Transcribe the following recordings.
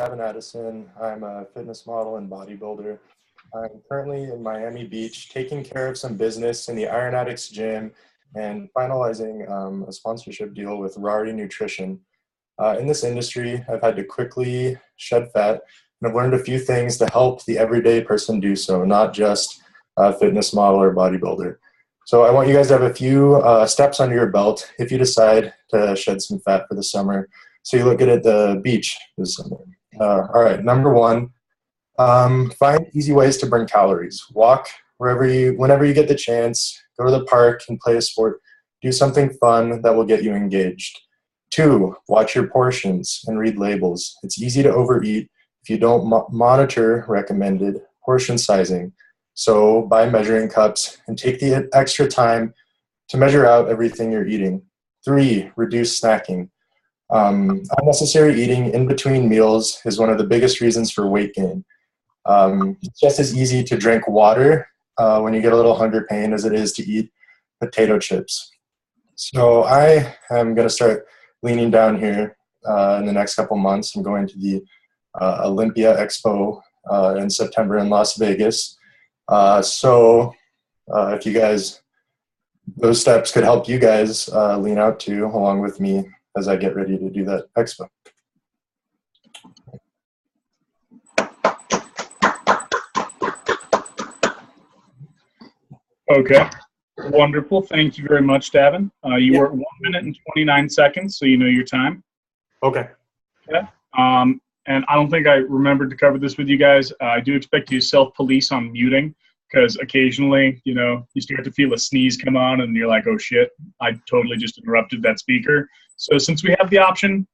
Gavin Addison. I'm a fitness model and bodybuilder. I'm currently in Miami Beach taking care of some business in the Iron Addicts gym and finalizing a sponsorship deal with Rari Nutrition. In this industry, I've had to quickly shed fat and I've learned a few things to help the everyday person do so, not just a fitness model or bodybuilder. So I want you guys to have a few steps under your belt if you decide to shed some fat for the summer so you look good at the beach this summer. All right, number one, find easy ways to burn calories. Walk whenever you get the chance. Go to the park and play a sport. Do something fun that will get you engaged. Two, watch your portions and read labels. It's easy to overeat if you don't monitor recommended portion sizing. So buy measuring cups and take the extra time to measure out everything you're eating. Three, reduce snacking. Unnecessary eating in between meals is one of the biggest reasons for weight gain. It's just as easy to drink water when you get a little hunger pain as it is to eat potato chips. So I am going to start leaning down here in the next couple months. I'm going to the Olympia Expo in September in Las Vegas. If you guys, those steps could help you guys lean out too, along with me as I get ready to do that expo. Okay, wonderful. Thank you very much, Davin. You were at 1 minute and 29 seconds, so you know your time. Okay. Yeah. And I don't think I remembered to cover this with you guys. I do expect you to self-police on muting because occasionally, you start to feel a sneeze come on and you're like, oh shit, I totally just interrupted that speaker. So since we have the option,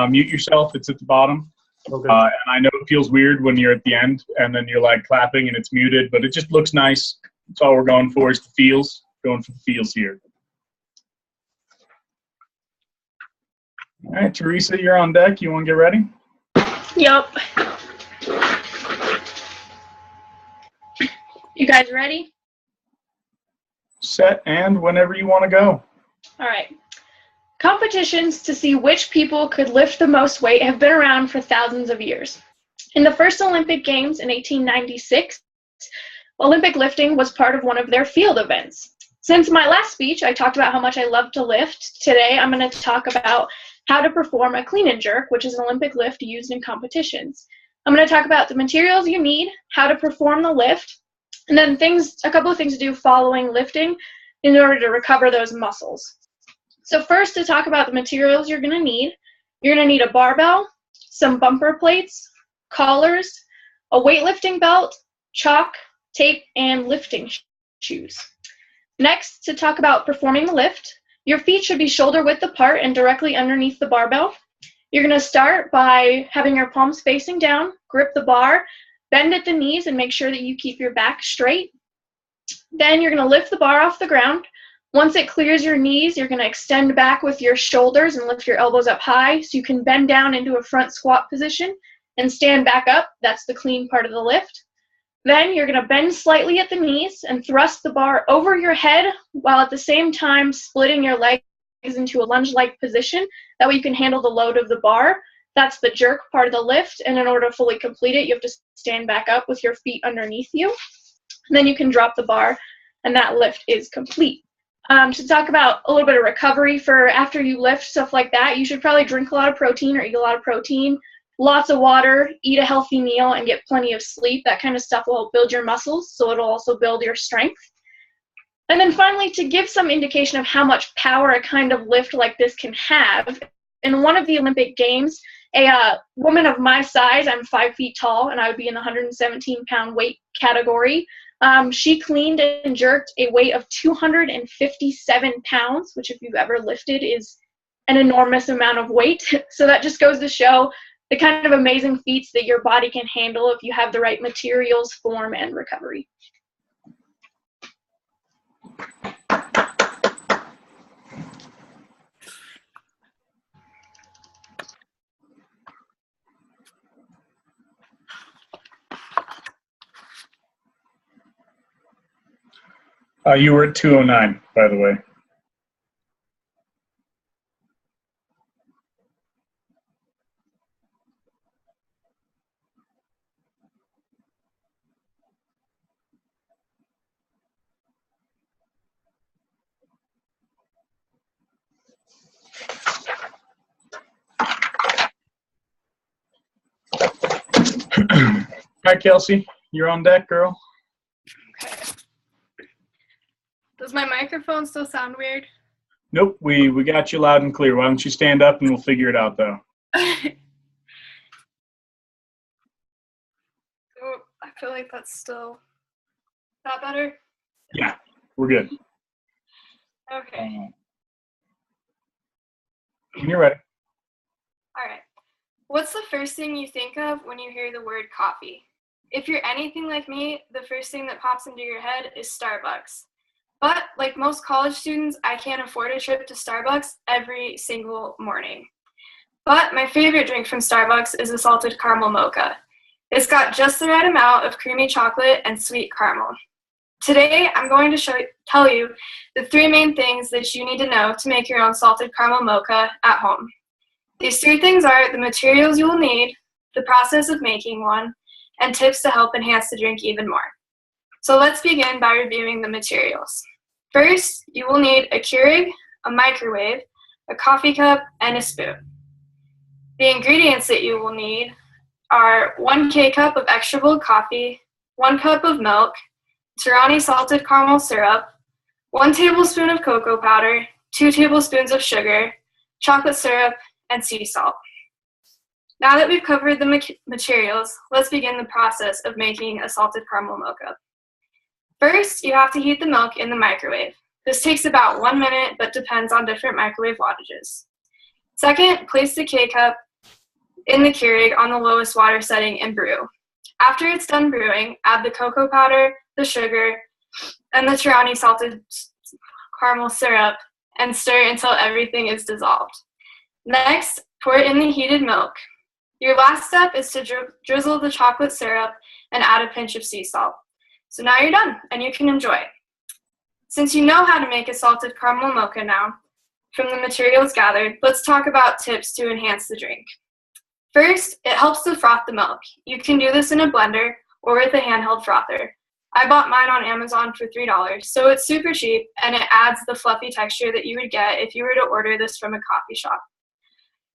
mute yourself. It's at the bottom. Okay. And I know it feels weird when you're at the end and then you're like clapping and it's muted, but it just looks nice. That's all we're going for is the feels. Going for the feels here. All right, Teresa, you're on deck. You want to get ready? Yep. You guys ready? Set and whenever you want to go. All right. Competitions to see which people could lift the most weight have been around for thousands of years. In the first Olympic Games in 1896, Olympic lifting was part of one of their field events. Since my last speech, I talked about how much I love to lift. Today, I'm going to talk about how to perform a clean and jerk, which is an Olympic lift used in competitions. I'm going to talk about the materials you need, how to perform the lift, and then a couple of things to do following lifting in order to recover those muscles. So first, to talk about the materials you're going to need a barbell, some bumper plates, collars, a weightlifting belt, chalk, tape, and lifting shoes. Next, to talk about performing the lift, your feet should be shoulder width apart and directly underneath the barbell. You're going to start by having your palms facing down, grip the bar, bend at the knees, and make sure that you keep your back straight. Then you're going to lift the bar off the ground. Once it clears your knees, you're going to extend back with your shoulders and lift your elbows up high so you can bend down into a front squat position and stand back up. That's the clean part of the lift. Then you're going to bend slightly at the knees and thrust the bar over your head while at the same time splitting your legs into a lunge-like position. That way you can handle the load of the bar. That's the jerk part of the lift, and in order to fully complete it, you have to stand back up with your feet underneath you. And then you can drop the bar, and that lift is complete. To talk about a little bit of recovery for after you lift, stuff like that, you should probably drink a lot of protein or eat a lot of protein. Lots of water, eat a healthy meal, and get plenty of sleep. That kind of stuff will help build your muscles, so it'll also build your strength. And then finally, to give some indication of how much power a kind of lift like this can have, in one of the Olympic Games, a woman of my size, I'm 5 feet tall, and I would be in the 117-pound weight category. She cleaned and jerked a weight of 257 pounds, which if you've ever lifted is an enormous amount of weight. So that just goes to show the kind of amazing feats that your body can handle if you have the right materials, form, and recovery. You were at 209, by the way. All right, Kelsey, you're on deck, girl. Okay. Does my microphone still sound weird? Nope, we got you loud and clear. Why don't you stand up and we'll figure it out, though. Oh, I feel like that's still not better. Yeah, we're good. Okay. When you're ready. All right. What's the first thing you think of when you hear the word coffee? If you're anything like me, the first thing that pops into your head is Starbucks. But like most college students, I can't afford a trip to Starbucks every single morning. But my favorite drink from Starbucks is a salted caramel mocha. It's got just the right amount of creamy chocolate and sweet caramel. Today, I'm going to tell you the 3 main things that you need to know to make your own salted caramel mocha at home. These 3 things are the materials you will need, the process of making one, and tips to help enhance the drink even more. So let's begin by reviewing the materials. First, you will need a Keurig, a microwave, a coffee cup, and a spoon. The ingredients that you will need are 1 K-cup of extra bold coffee, 1 cup of milk, Torani salted caramel syrup, 1 tablespoon of cocoa powder, 2 tablespoons of sugar, chocolate syrup, and sea salt. Now that we've covered the materials, let's begin the process of making a salted caramel mocha. First, you have to heat the milk in the microwave. This takes about 1 minute, but depends on different microwave wattages. Second, place the K-cup in the Keurig on the lowest water setting and brew. After it's done brewing, add the cocoa powder, the sugar, and the Torani salted caramel syrup and stir until everything is dissolved. Next, pour in the heated milk. Your last step is to drizzle the chocolate syrup and add a pinch of sea salt. So now you're done and you can enjoy. Since you know how to make a salted caramel mocha now, from the materials gathered, let's talk about tips to enhance the drink. First, it helps to froth the milk. You can do this in a blender or with a handheld frother. I bought mine on Amazon for $3, so it's super cheap and it adds the fluffy texture that you would get if you were to order this from a coffee shop.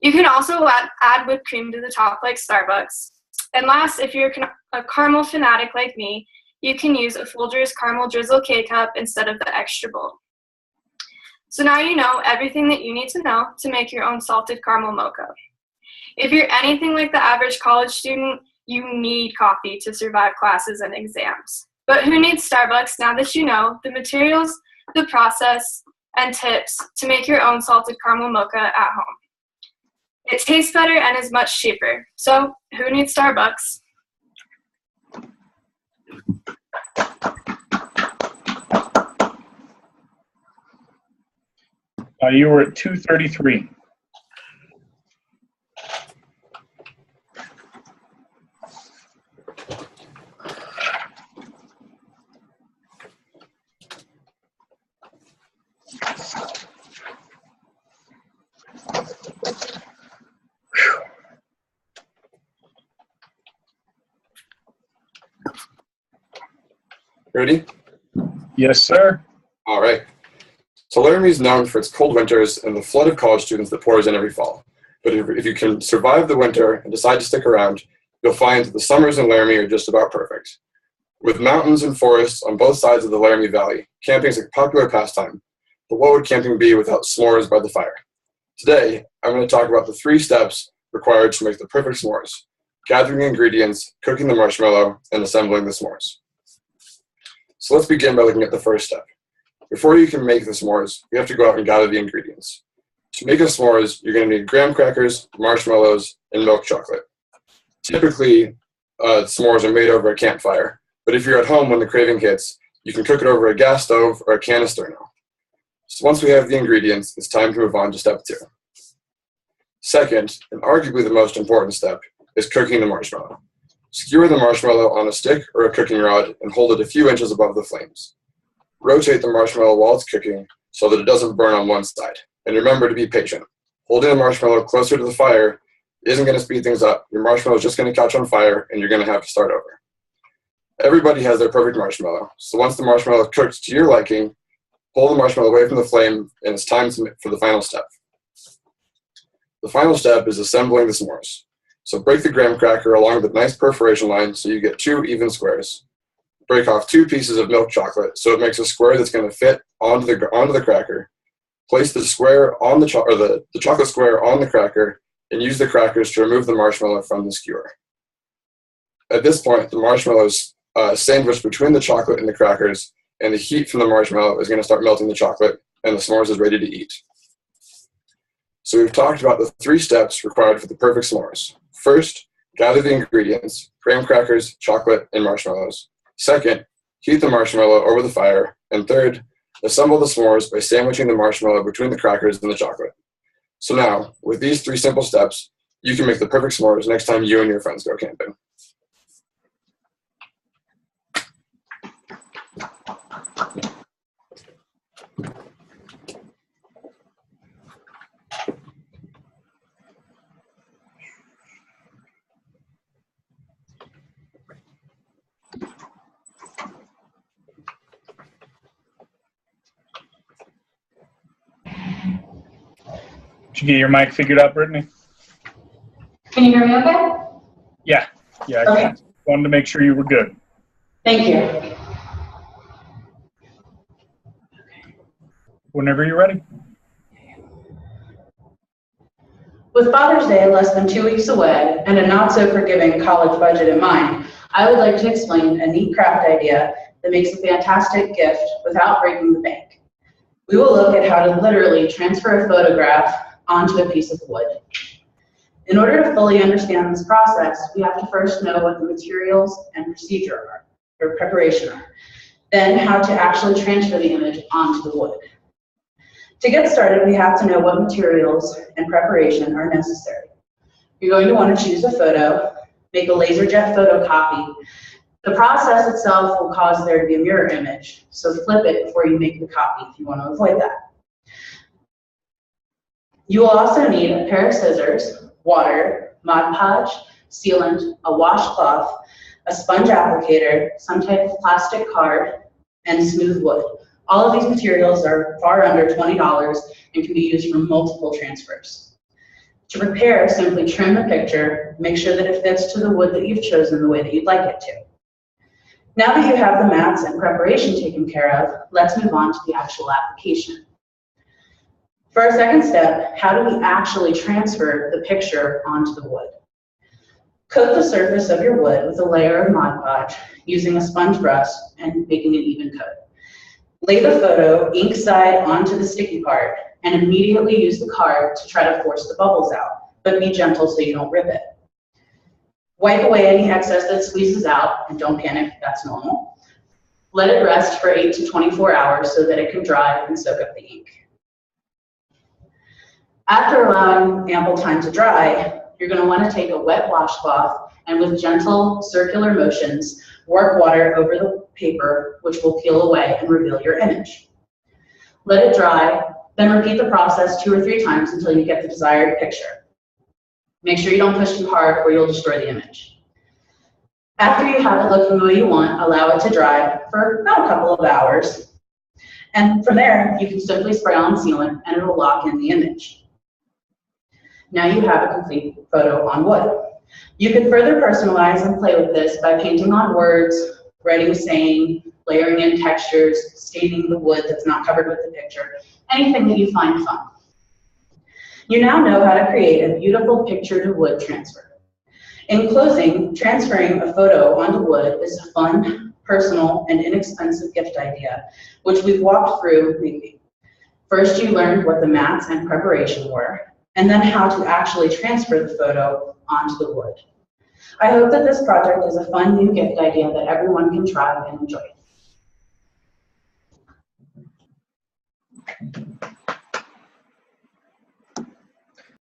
You can also add whipped cream to the top like Starbucks. And last, if you're a caramel fanatic like me, you can use a Folgers Caramel Drizzle K-Cup instead of the extra bold. So now you know everything that you need to know to make your own salted caramel mocha. If you're anything like the average college student, you need coffee to survive classes and exams. But who needs Starbucks now that you know the materials, the process, and tips to make your own salted caramel mocha at home? It tastes better and is much cheaper. So who needs Starbucks? You were at 233. Ready? Yes, sir. All right. So Laramie is known for its cold winters and the flood of college students that pours in every fall. But if you can survive the winter and decide to stick around, you'll find that the summers in Laramie are just about perfect. With mountains and forests on both sides of the Laramie Valley, camping is a popular pastime. But what would camping be without s'mores by the fire? Today, I'm going to talk about the 3 steps required to make the perfect s'mores: gathering ingredients, cooking the marshmallow, and assembling the s'mores. So let's begin by looking at the first step. Before you can make the s'mores, you have to go out and gather the ingredients. To make a s'mores, you're going to need graham crackers, marshmallows, and milk chocolate. Typically, s'mores are made over a campfire, but if you're at home when the craving hits, you can cook it over a gas stove or a canister now. So once we have the ingredients, it's time to move on to step 2. Second, and arguably the most important step, is cooking the marshmallow. Skewer the marshmallow on a stick or a cooking rod and hold it a few inches above the flames. Rotate the marshmallow while it's cooking so that it doesn't burn on one side. And remember to be patient. Holding the marshmallow closer to the fire isn't going to speed things up. Your marshmallow is just going to catch on fire and you're going to have to start over. Everybody has their perfect marshmallow. So once the marshmallow cooks to your liking, pull the marshmallow away from the flame and it's time for the final step. The final step is assembling the s'mores. So break the graham cracker along with a nice perforation line so you get 2 even squares. Break off 2 pieces of milk chocolate so it makes a square that's going to fit onto the cracker. Place the square on the chocolate square on the cracker and use the crackers to remove the marshmallow from the skewer. At this point, the marshmallow is sandwiched between the chocolate and the crackers, and the heat from the marshmallow is going to start melting the chocolate, and the s'mores is ready to eat. So we've talked about the 3 steps required for the perfect s'mores. First, gather the ingredients: graham crackers, chocolate, and marshmallows. Second, heat the marshmallow over the fire. And third, assemble the s'mores by sandwiching the marshmallow between the crackers and the chocolate. So now, with these 3 simple steps, you can make the perfect s'mores next time you and your friends go camping. Did you get your mic figured out, Brittany? Can you hear me okay? Yeah, I Okay. can. Wanted to make sure you were good. Thank you. Whenever you're ready. With Father's Day less than 2 weeks away and a not so forgiving college budget in mind, I would like to explain a neat craft idea that makes a fantastic gift without breaking the bank. We will look at how to literally transfer a photograph onto a piece of wood. In order to fully understand this process, we have to first know what the materials and procedure are, or preparation are, then how to actually transfer the image onto the wood. To get started, we have to know what materials and preparation are necessary. You're going to want to choose a photo, make a LaserJet photocopy. The process itself will cause there to be a mirror image, so flip it before you make the copy if you want to avoid that. You will also need a pair of scissors, water, Mod Podge, sealant, a washcloth, a sponge applicator, some type of plastic card, and smooth wood. All of these materials are far under $20 and can be used for multiple transfers. To prepare, simply trim the picture, make sure that it fits to the wood that you've chosen the way that you'd like it to. Now that you have the mats and preparation taken care of, let's move on to the actual application. For our second step, how do we actually transfer the picture onto the wood? Coat the surface of your wood with a layer of Mod Podge using a sponge brush and making an even coat. Lay the photo ink side onto the sticky part and immediately use the card to try to force the bubbles out, but be gentle so you don't rip it. Wipe away any excess that squeezes out, and don't panic, that's normal. Let it rest for 8 to 24 hours so that it can dry and soak up the ink. After allowing ample time to dry, you're going to want to take a wet washcloth and with gentle circular motions, work water over the paper, which will peel away and reveal your image. Let it dry, then repeat the process 2 or 3 times until you get the desired picture. Make sure you don't push too hard or you'll destroy the image. After you have it looking the way you want, allow it to dry for about a couple of hours. And from there, you can simply spray on sealant and it will lock in the image. Now you have a complete photo on wood. You can further personalize and play with this by painting on words, writing a saying, layering in textures, staining the wood that's not covered with the picture, anything that you find fun. You now know how to create a beautiful picture to wood transfer. In closing, transferring a photo onto wood is a fun, personal, and inexpensive gift idea, which we've walked through making. First, you learned what the mats and preparation were, and then how to actually transfer the photo onto the wood. I hope that this project is a fun new gift idea that everyone can try and enjoy.